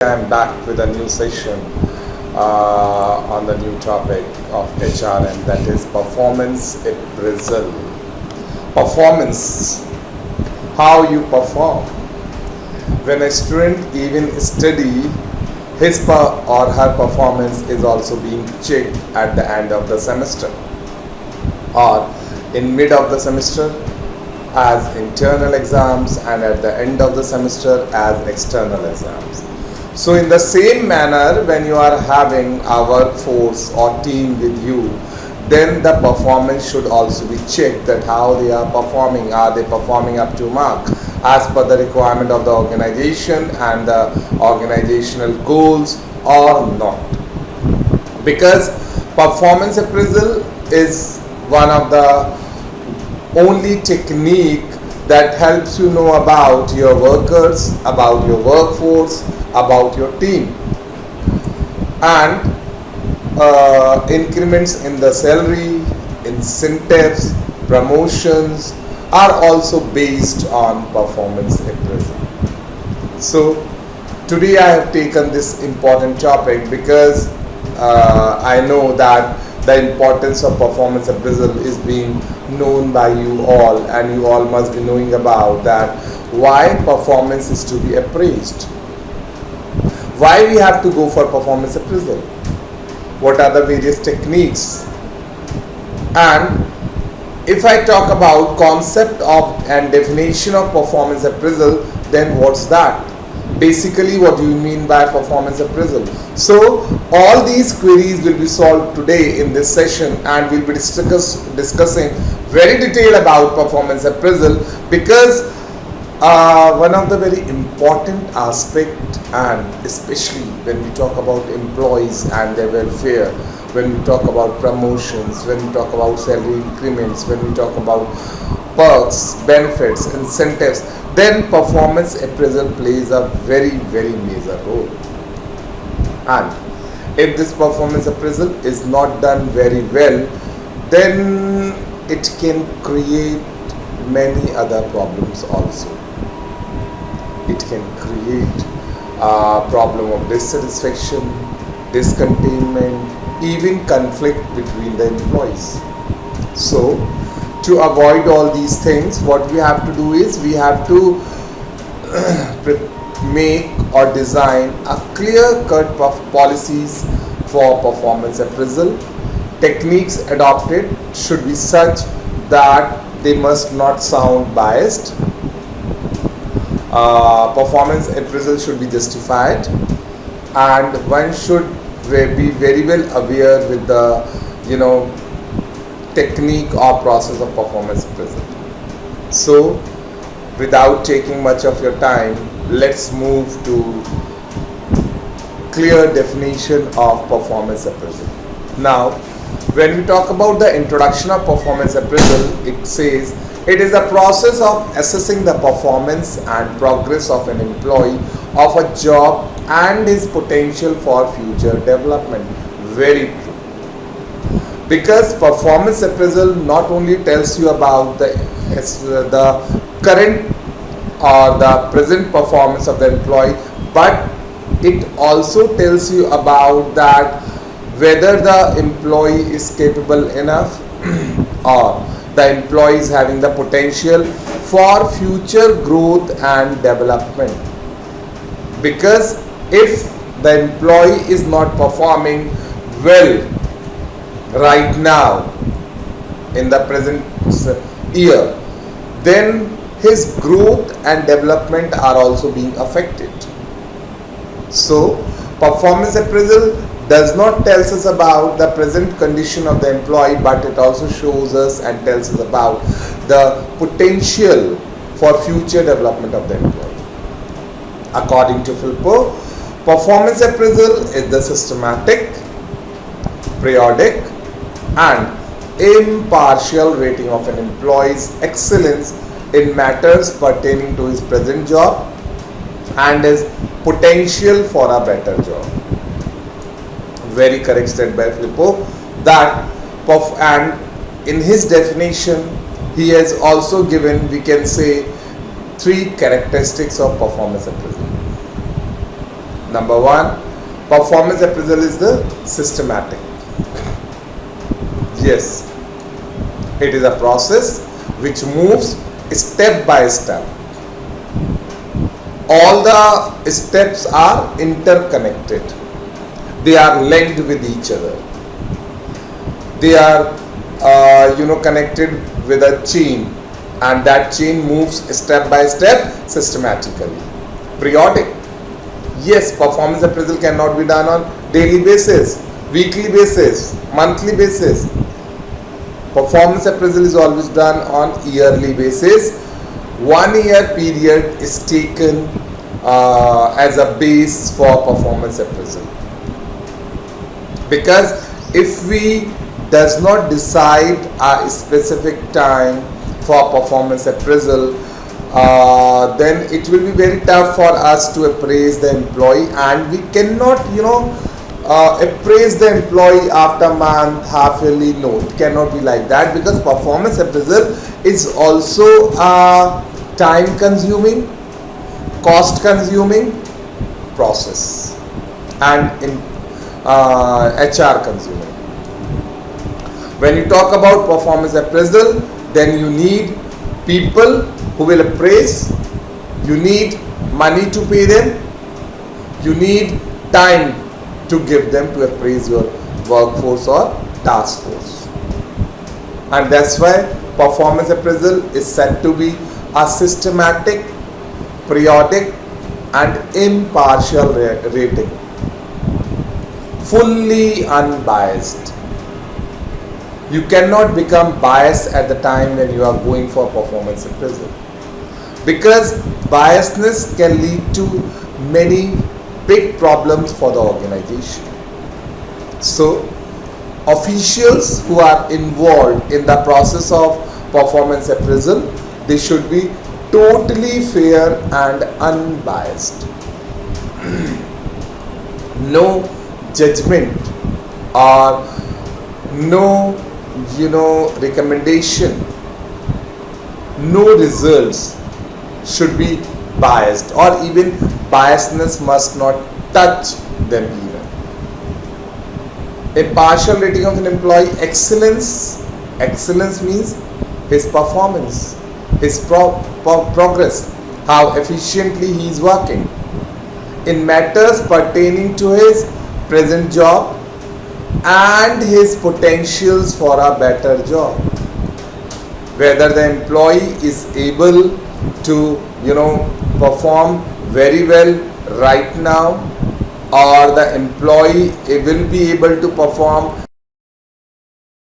I'm back with a new session on the new topic of HR, and that is performance appraisal. Performance, how you perform. When a student even study, his or her performance is also being checked at the end of the semester or in mid of the semester as internal exams, and at the end of the semester as external exams. So in the same manner, when you are having a workforce or team with you, then the performance should also be checked, that how they are performing. Are they performing up to mark as per the requirement of the organization and the organizational goals or not? Because performance appraisal is one of the only technique that helps you know about your workers, about your workforce, about your team. And increments in the salary, incentives, promotions are also based on performance appraisal. So today I have taken this important topic because I know that the importance of performance appraisal is being known by you all, and you all must be knowing about that, why performance is to be appraised, why we have to go for performance appraisal, what are the various techniques. And if I talk about concept of and definition of performance appraisal, then what's that? Basically, what do you mean by performance appraisal? So all these queries will be solved today in this session, and we'll be discussing very detailed about performance appraisal, because one of the very important aspect, and especially when we talk about employees and their welfare, when we talk about promotions, when we talk about salary increments, when we talk about perks, benefits, incentives, then performance appraisal plays a very major role. And if this performance appraisal is not done very well, then it can create many other problems also. It can create a problem of dissatisfaction, discontentment, even conflict between the employees. So to avoid all these things, what we have to do is we have to make or design a clear-cut policies for performance appraisal. Techniques adopted should be such that they must not sound biased. Performance appraisal should be justified, and one should be very well aware with the technique or process of performance appraisal. So without taking much of your time, let's move to clear definition of performance appraisal. Now, when we talk about the introduction of performance appraisal, it says it is a process of assessing the performance and progress of an employee of a job and his potential for future development. Very true. Because performance appraisal not only tells you about the current or the present performance of the employee, but it also tells you about that whether the employee is capable enough or the employee is having the potential for future growth and development. Because if the employee is not performing well right now in the present year, then his growth and development are also being affected. So performance appraisal does not tell us about the present condition of the employee, but it also shows us and tells us about the potential for future development of the employee. According to Philpott, performance appraisal is the systematic, periodic and impartial rating of an employee's excellence in matters pertaining to his present job and his potential for a better job. Very correct statement by Philpott. That and in his definition he has also given, we can say, 3 characteristics of performance appraisal. Number one, performance appraisal is the systematic. Yes, it is a process which moves step by step. All the steps are interconnected. They are linked with each other. They are connected with a chain, and that chain moves step by step systematically. Periodic. Yes, performance appraisal cannot be done on daily basis, weekly basis, monthly basis. Performance appraisal is always done on yearly basis. 1 year period is taken as a base for performance appraisal. Because if we does not decide a specific time for performance appraisal, then it will be very tough for us to appraise the employee, and we cannot appraise the employee after month, half yearly. No, it cannot be like that, because performance appraisal is also a time consuming, cost consuming process, and in HR consuming. When you talk about performance appraisal, then you need people who will appraise, you need money to pay them, you need time to give them to appraise your workforce or task force. And that's why performance appraisal is said to be a systematic, periodic and impartial rating, fully unbiased. You cannot become biased at the time when you are going for performance appraisal, because biasness can lead to many big problems for the organization. So officials who are involved in the process of performance appraisal, they should be totally fair and unbiased. No judgment or no recommendation, no results should be biased, or even biasness must not touch them even. Impartial rating of an employee: excellence means his performance, his progress, how efficiently he is working in matters pertaining to his present job and his potentials for a better job. Whether the employee is able to perform very well right now, or the employee will be able to perform